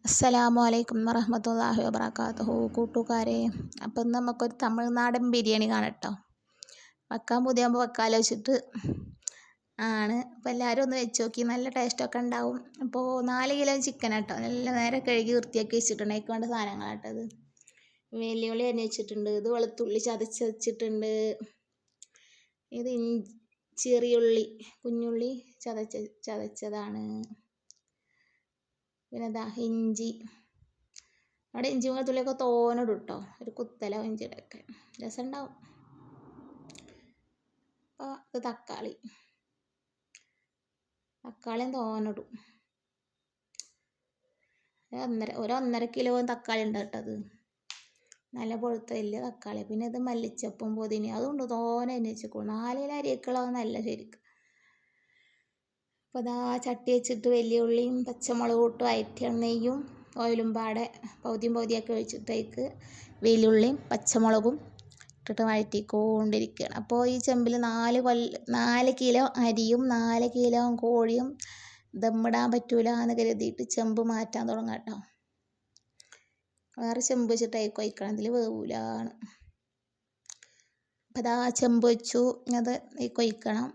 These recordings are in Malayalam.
അസ്സലാമു അലൈക്കും വറഹ്മത്തുള്ളാഹി വബറകാതുഹു. കൂട്ടുകാരെ, അപ്പം ഇന്ന് നമുക്കൊരു തമിഴ്നാടൻ ബിരിയാണി കാണട്ടോ. വെക്കാൻ പുതിയാകുമ്പോൾ വെക്കാലോ വെച്ചിട്ട് ആണ്. അപ്പോൾ എല്ലാവരും ഒന്ന് വെച്ച് നോക്കി, നല്ല ടേസ്റ്റൊക്കെ ഉണ്ടാവും. അപ്പോൾ 4 കിലോ ചിക്കൻ കേട്ടോ, നല്ല നേരെ കഴുകി വൃത്തിയാക്കി വെച്ചിട്ടുണ്ട്. അതിലേക്ക് വേണ്ട സാധനങ്ങളാട്ടോ ഇത്. വെല്ലുവിളി അരിഞ്ഞ് വെച്ചിട്ടുണ്ട്, ഇത് വെളുത്തുള്ളി ചതച്ച് വെച്ചിട്ടുണ്ട്, ഇത് ചെറിയുള്ളി കുഞ്ഞുള്ളി ചതച്ചതാണ്. പിന്നെ ഇതാ ഇഞ്ചി, അവിടെ ഇഞ്ചി വെളുത്തുള്ളിയൊക്കെ തോനിടും കേട്ടോ, ഒരു കുത്തല ഇഞ്ചിയുടെ ഒക്കെ രസം ഉണ്ടാവും. അപ്പോൾ ഇത് തക്കാളിയും തോനിടും. ഒരു 1.5 കിലോ തക്കാളി ഉണ്ട് കേട്ടോ അത്, നല്ല പൊഴുത്ത വലിയ തക്കാളി. പിന്നെ ഇത് മല്ലിച്ചപ്പും പുതിന, അതുകൊണ്ട് തോനെ തന്നെ വെച്ചേക്കുള്ളൂ. 4 കിലോ അരിയൊക്കെയുള്ളതെന്നല്ല ശരിക്കും. അപ്പോൾ അതാ ചട്ടി വെച്ചിട്ട് വലിയ ഉള്ളിയും പച്ചമുളകും ഇട്ട് വഴറ്റി നെയ്യും ഓയിലും പാടെ പകുതിയാക്കി ഒഴിച്ചിട്ടേക്ക് വെല്ലുള്ളിയും പച്ചമുളകും ഇട്ടിട്ട് വഴറ്റിക്കൊണ്ടിരിക്കുകയാണ്. അപ്പോൾ ഈ ചെമ്പിൽ 4 കിലോ അരിയും 4 കിലോ കോഴിയും ദമ്മിടാൻ പറ്റൂല എന്ന് കരുതിയിട്ട് ചെമ്പ് മാറ്റാൻ തുടങ്ങാം കേട്ടോ. വേറെ ചെമ്പ് വെച്ചിട്ട് ഒഴിക്കണം, ഇതിൽ വേവൂലാണ്. അപ്പം അതാ ചെമ്പ് വെച്ചു, അത് ഒഴിക്കണം.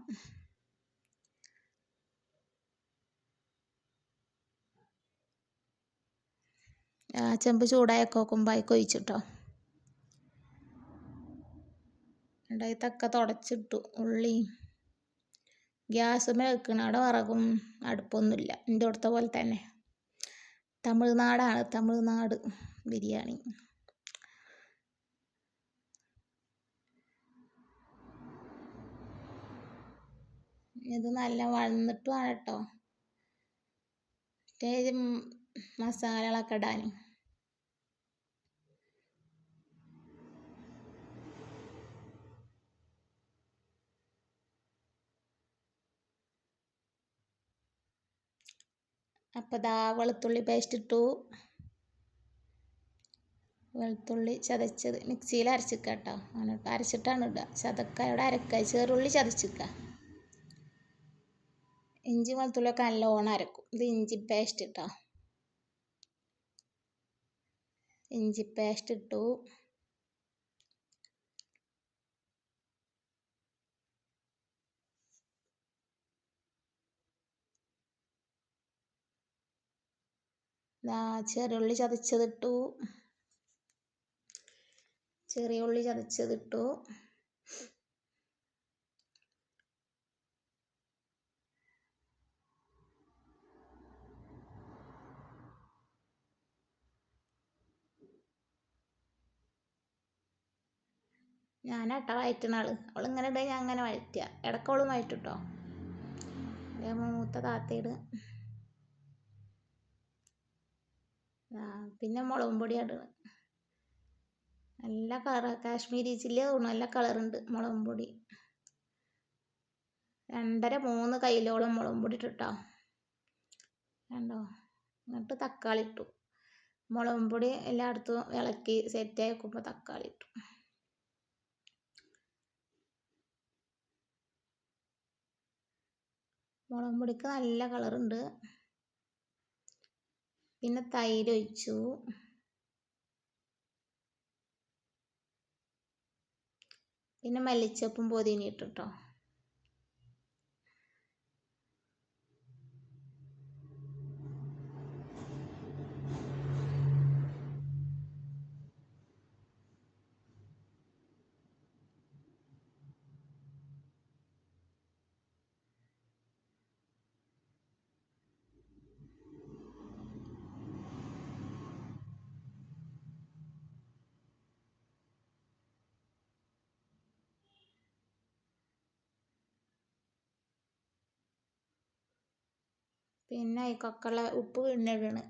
ചെമ്പ് ചൂടായൊക്കെ നോക്കുമ്പോൾ ഒഴിച്ചിട്ടോ. ഉണ്ടായിത്തൊക്കെ തുടച്ചിട്ടു. ഉള്ളി ഗ്യാസുമേ വെക്കണം, അവിടെ വിറകും അടുപ്പൊന്നുമില്ല, എൻ്റെ അടുത്ത പോലെ തന്നെ. തമിഴ്നാട് ബിരിയാണി. ഇത് നല്ല വഴന്നിട്ട് വേണം കേട്ടോ മസാലകളൊക്കെ ഇടാൻ. അപ്പോൾ ദാ വെളുത്തുള്ളി പേസ്റ്റ് ഇട്ടു. വെളുത്തുള്ളി ചതച്ചത് മിക്സിയിൽ അരച്ചിക്കുക കേട്ടോ, അങ്ങനെ അരച്ചിട്ടാണ് ഇടുക. ചതക്കായോടെ അരക്കുക, ചെറുള്ളി ചതച്ചിക്കുക. ഇഞ്ചി വെളുത്തുള്ളിയൊക്കെ നല്ലോണം അരക്കും. ഇത് ഇഞ്ചി പേസ്റ്റ് ഇട്ടോ, ഇഞ്ചി പേസ്റ്റ് ഇട്ടു. ചെറിയുള്ളി ചതച്ചതിട്ടു. ഞാനാട്ടോ വഴറ്റുന്ന ആള്, അവളിങ്ങനെ ഇടുക, ഞാൻ അങ്ങനെ വഴറ്റുക. ഇടക്കോളും വഴറ്റുട്ടോ. മൂത്ത താത്തയിട്. പിന്നെ മുളകും പൊടി ഇടണം. നല്ല കളർ, കാശ്മീരി ചില്ലി തോന്നുന്നു, നല്ല കളറുണ്ട് മുളകും പൊടി. 2.5-3 കയ്യിലോളം മുളകും പൊടി ഇട്ടിട്ടോ. കണ്ടോ? എന്നിട്ട് തക്കാളി ഇട്ടു. മുളകും പൊടി എല്ലായിടത്തും ഇളക്കി സെറ്റായി വെക്കുമ്പോൾ തക്കാളി ഇട്ടു. മുളകും പൊടിക്ക് നല്ല കളറുണ്ട്. പിന്നെ തൈര് ഒഴിച്ചു. പിന്നെ മല്ലിച്ചപ്പും പുതിന ഇട്ടിട്ടോ. പിന്നെ അതിക്കൊക്കെയുള്ള ഉപ്പ് പിന്നെ ഇടണ്.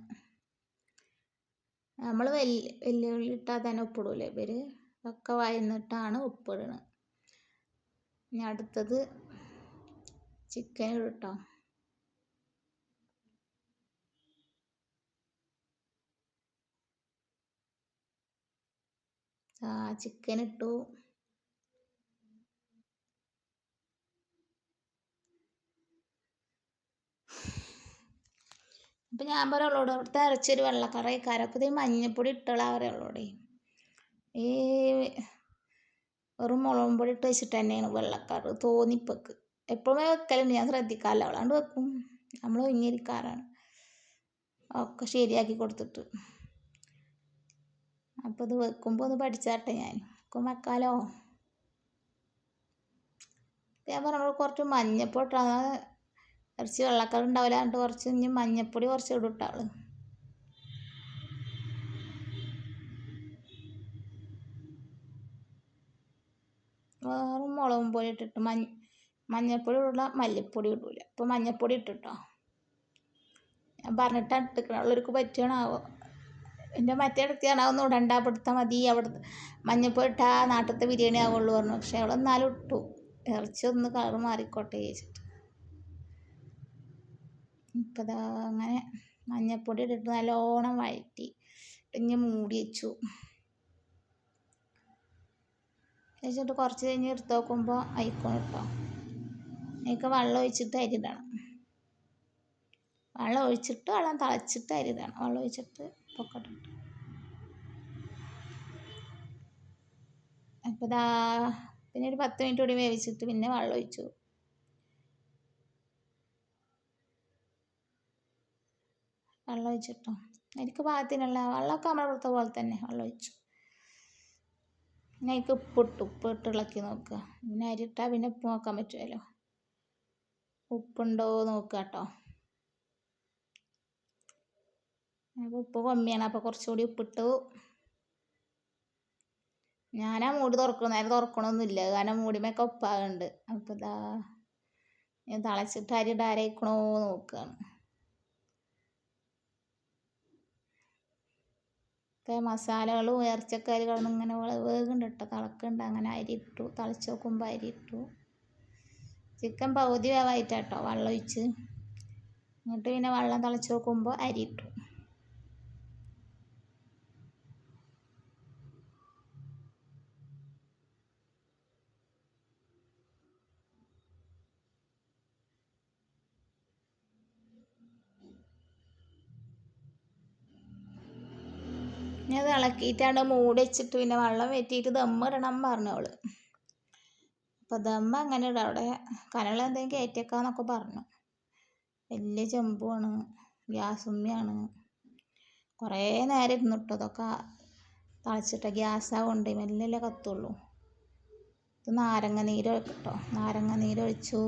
നമ്മൾ വെല്ലുള്ളി ഇട്ടാൽ തന്നെ ഉപ്പിടൂലേ, ഇവർ ഒക്കെ വഴന്നിട്ടാണ് ഉപ്പിടണത്. ഇനി അടുത്തത് ചിക്കൻ ഇട്ടോ. ചിക്കൻ ഇട്ടു. അപ്പം ഞാൻ പറയുള്ളൂടെ അവിടുത്തെ ഇറച്ചിയൊരു വെള്ളക്കറയിക്കാരം. അപ്പോൾ ഇത് മഞ്ഞപ്പൊടി ഇട്ടോളാ പറയുള്ളൂടെ. ഈ വെറും മുളകും പൊടി ഇട്ട് വെച്ചിട്ട് തന്നെയാണ് വെള്ളക്കറ് തോന്നിപ്പക്ക്. എപ്പോഴും വെക്കലുണ്ട്, ഞാൻ ശ്രദ്ധിക്കാറില്ല, അവളാണ്ട് വെക്കും. നമ്മൾ ഒഴിഞ്ഞിരിക്കാറാണ് ഒക്കെ ശരിയാക്കി കൊടുത്തിട്ട്. അപ്പോൾ ഇത് വെക്കുമ്പോൾ ഒന്ന് പഠിച്ചാട്ടെ ഞാൻ വെക്കാലോ. ഞാൻ പറഞ്ഞ കുറച്ച് മഞ്ഞപ്പൊടി ഇട്ടാൽ ഇറച്ചി വെള്ളക്കറി ഉണ്ടാവില്ല, എന്നിട്ട് കുറച്ച് ഇനി മഞ്ഞപ്പൊടി കുറച്ച് ഇട്ടാൾ. വേറെ മുളകും പൊടി ഇട്ടിട്ട് മഞ്ഞപ്പൊടി ഇടില്ല, മല്ലിപ്പൊടി ഇടില്ല. ഇപ്പോൾ മഞ്ഞപ്പൊടി ഇട്ടിട്ടോ. ഞാൻ പറഞ്ഞിട്ടാണ് ഇട്ടിക്കണുള്ളവർക്ക് പറ്റുകയാണാവോ. എൻ്റെ മറ്റേ അടുത്താണാവുന്ന ഇടണ്ട, അവിടുത്തെ മതി, അവിടുത്തെ മഞ്ഞപ്പൊടി ഇട്ടാൽ നാട്ടിലത്തെ ബിരിയാണി ആവുള്ളൂ പറഞ്ഞു. പക്ഷെ അവളെന്നാലും ഇട്ടു, ഇറച്ചി ഒന്ന് കളർ മാറിക്കോട്ടെ ചോദിച്ചിട്ട്. ഇപ്പം ഇതാ അങ്ങനെ മഞ്ഞപ്പൊടി ഇട്ടിട്ട് നല്ലോണം വഴറ്റി ഇനി മൂടി വെച്ചു. വെച്ചിട്ട് കുറച്ച് കഴിഞ്ഞ് എടുത്ത് നോക്കുമ്പോൾ അയക്കണം കേട്ടോ. അതിലേക്ക് വെള്ളം ഒഴിച്ചിട്ട് അരിയിടണം. വെള്ളം ഒഴിച്ചിട്ട് വെള്ളം തിളച്ചിട്ട് അരിയിടണം. വെള്ളം ഒഴിച്ചിട്ട് പൊക്കട്ടിട്ട്. അപ്പോൾ ഇതാ പിന്നെ ഒരു 10 മിനിറ്റ് കൂടി വേവിച്ചിട്ട് പിന്നെ വെള്ളം ഒഴിച്ചു. വെള്ളം ഒഴിച്ചിട്ടോ എനിക്ക് പാകത്തിനുള്ള വെള്ളമൊക്കെ നമ്മുടെ ഇവിടുത്തെ പോലെ തന്നെ വെള്ളം ഒഴിച്ചു. പിന്നെ അതിലേക്ക് ഉപ്പിട്ട് ഇളക്കി നോക്കുക. പിന്നെ അരിയിട്ടാൽ പിന്നെ ഉപ്പ് നോക്കാൻ പറ്റുമല്ലോ. ഉപ്പുണ്ടോ നോക്കുക കേട്ടോ. അപ്പോൾ ഉപ്പ് കമ്മിയാണ്, അപ്പോൾ കുറച്ചുകൂടി ഉപ്പിട്ടു. ഞാനാ മൂടി തുറക്കണം, നേരെ തുറക്കണമൊന്നുമില്ല, കാരണം മൂടിമൊക്കെ ഉപ്പാകുന്നുണ്ട്. അപ്പോൾ ഇതാ ഞാൻ തിളച്ചിട്ട് അരി ഡയറക്കണോ നോക്കുകയാണ്. ഇപ്പോൾ മസാലകളും ഇറച്ചിക്കരി കിടന്ന് ഇങ്ങനെ വേകുന്നുണ്ട് കേട്ടോ, തിളക്കുന്നുണ്ട്. അങ്ങനെ അരി ഇട്ടു, തിളച്ച് നോക്കുമ്പോൾ അരി ഇട്ടു. ചിക്കൻ പകുതി വേവായിട്ടാട്ടോ വെള്ളം ഒഴിച്ച്. എന്നിട്ട് പിന്നെ വെള്ളം തിളച്ച് നോക്കുമ്പോൾ അരി ഇട്ടു. ഞാൻ അത് ഇളക്കിയിട്ടാണ് മൂടി വെച്ചിട്ട് പിന്നെ വെള്ളം വെറ്റിയിട്ട് ദമ്മിടണം പറഞ്ഞു അവള്. അപ്പോൾ ദമ്മ അങ്ങനെ ഇടാം, അവിടെ കനൽ എന്തെങ്കിലും കയറ്റിയേക്കാന്നൊക്കെ പറഞ്ഞു. വലിയ ചെമ്പുമാണ്, ഗ്യാസുമ്മയാണ്. കുറേ നേരം ഇരുന്നിട്ടു അതൊക്കെ തിളച്ചിട്ട്. ഗ്യാസാകൊണ്ട് മെല്ലല്ലേ കത്തുള്ളൂ. ഇത് നാരങ്ങ നീര് കേട്ടോ, നാരങ്ങ നീര് ഒഴിച്ചു.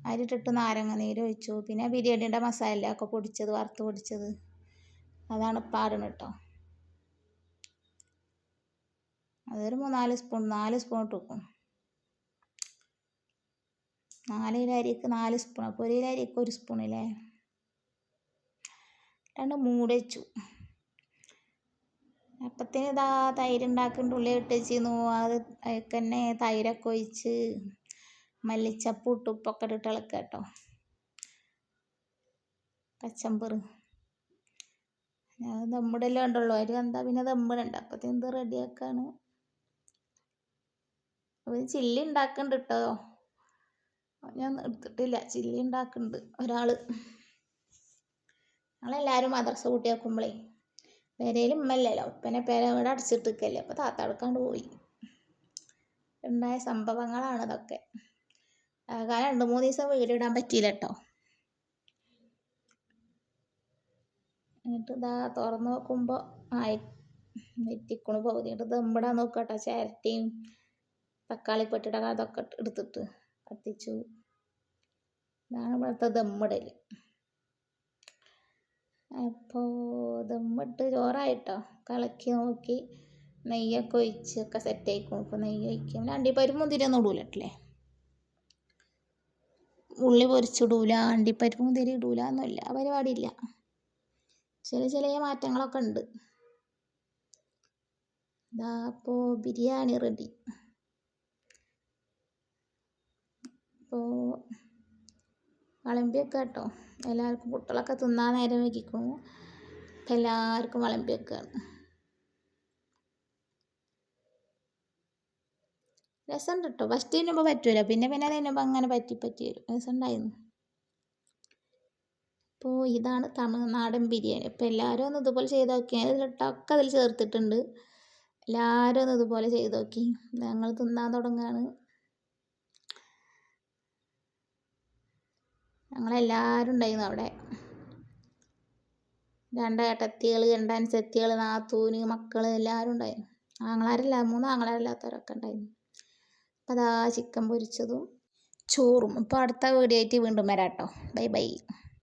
അരിട്ടിട്ട് നാരങ്ങ നീര് ഒഴിച്ചു. പിന്നെ ബിരിയാണിയുടെ മസാല ഒക്കെ പൊടിച്ചത്, വറുത്ത് പൊടിച്ചത്, അതാണ് പാടണം കേട്ടോ. അതൊരു 4 സ്പൂൺ ഇട്ടുക്കും. 4 കിലോ അരിക്ക് 4 സ്പൂൺ. അപ്പോൾ 1 കിലോ അരിക്ക് 1 സ്പൂണില്ലേ. രണ്ട് മൂടി വെച്ചു. അപ്പത്തിന് ഇതാ തൈര് ഉണ്ടാക്കുന്നുണ്ട്. ഉള്ളി ഇട്ട് വെച്ചിരുന്നു. അത് അതിലേക്ക് തന്നെ തൈരൊക്കെ ഒഴിച്ച് മല്ലിച്ചപ്പ് ഉപ്പൊക്കെ ഇട്ടിട്ട് ഇളക്കുക കേട്ടോ. കച്ചമ്പറ് ഞാൻ ദമ്മിടല്ലേ ഉണ്ടുള്ളൂ, അരി എന്താ പിന്നെ ദമ്മിടണ്ട. അപ്പത്തിന് ഇത് റെഡിയാക്കാണ്. അപ്പോൾ ചില്ലി ഉണ്ടാക്കുന്നുണ്ട് കേട്ടോ, ഞാൻ എടുത്തിട്ടില്ല. ചില്ലി ഉണ്ടാക്കുന്നുണ്ട് ഒരാൾ. ഞങ്ങളെല്ലാവരും മദ്രസ കൂട്ടി വെക്കുമ്പോഴേ പെരയിൽ ഉമ്മല്ലല്ലോ, ഉപ്പനെ പേര ഇവിടെ അടച്ചിട്ടിരിക്കല്ലേ. അപ്പോൾ താത്ത എടുക്കാണ്ട് പോയി. ഉണ്ടായ സംഭവങ്ങളാണ് അതൊക്കെ. കാരണം 2-3 ദിവസം വീഡിയോ ഇടാൻ പറ്റിയില്ല കേട്ടോ. എന്നിട്ട് ഇതാ തുറന്ന് നോക്കുമ്പോൾ വെറ്റിക്കണു പകുതി. എന്നിട്ട് ദമ്മിടാൻ നോക്കുക കേട്ടോ. ചിരട്ടയും തക്കാളി പെട്ടിട്ടൊക്കെ അതൊക്കെ എടുത്തിട്ട് കത്തിച്ചു. ഇതാണ് ഇവിടുത്തെ ദമ്മിടൽ. അപ്പോൾ ദമ്മിട്ട് ചോറായിട്ടോ. കളക്കി നോക്കി നെയ്യൊക്കെ ഒഴിച്ച് ഒക്കെ സെറ്റായിക്കും. ഇപ്പോൾ നെയ്യ് ഒഴിക്കും. അണ്ടിപ്പരിപ്പ് മുന്തിരിയൊന്നും ഇടൂലല്ലേ, ഉള്ളി പൊരിച്ചിടൂല, അണ്ടിപ്പരിപ്പ് മുന്തിരി ഇടൂല ഒന്നുമില്ല, ആ പരിപാടിയില്ല. ചെറിയ മാറ്റങ്ങളൊക്കെ ഉണ്ട്. ഇതാ അപ്പോൾ ബിരിയാണി റെഡി. അപ്പോൾ വിളമ്പി വെക്കുക കേട്ടോ. എല്ലാവർക്കും കുട്ടികളൊക്കെ തിന്നാൻ നേരം വയ്ക്കും. അപ്പം എല്ലാവർക്കും വിളമ്പി വെക്കുകയാണ്. രസമുണ്ട് കേട്ടോ. ഫസ്റ്റ് തിന്നുമ്പോൾ പറ്റൂല, പിന്നെ പിന്നെ തിന്നുമ്പോൾ അങ്ങനെ പറ്റി വരും. രസമുണ്ടായിരുന്നു. അപ്പോൾ ഇതാണ് തമിഴ്നാടൻ ബിരിയാണി. അപ്പോൾ എല്ലാവരും ഒന്ന് ഇതുപോലെ ചെയ്ത് നോക്കിയാൽ ഇതിലിട്ടൊക്കെ അതിൽ ചേർത്തിട്ടുണ്ട്. എല്ലാവരും ഒന്ന് ഇതുപോലെ ചെയ്ത് നോക്കി. ഞങ്ങൾ തിന്നാൻ തുടങ്ങുകയാണ്. ഞങ്ങളെല്ലാവരും ഉണ്ടായിരുന്നു അവിടെ. 2 ഏട്ടത്തികൾ, 2 അനുജത്തികൾ, നാത്തൂന്, മക്കൾ എല്ലാവരും ഉണ്ടായിരുന്നു. ആങ്ങളാരില്ല, 3 ആങ്ങളാരില്ലാത്തവരൊക്കെ ഉണ്ടായിരുന്നു. അപ്പോൾ അതാ ചിക്കൻ പൊരിച്ചതും ചോറും. അപ്പോൾ അടുത്ത വീഡിയോ ആയിട്ട് വീണ്ടും വരാം കേട്ടോ. Bye bye.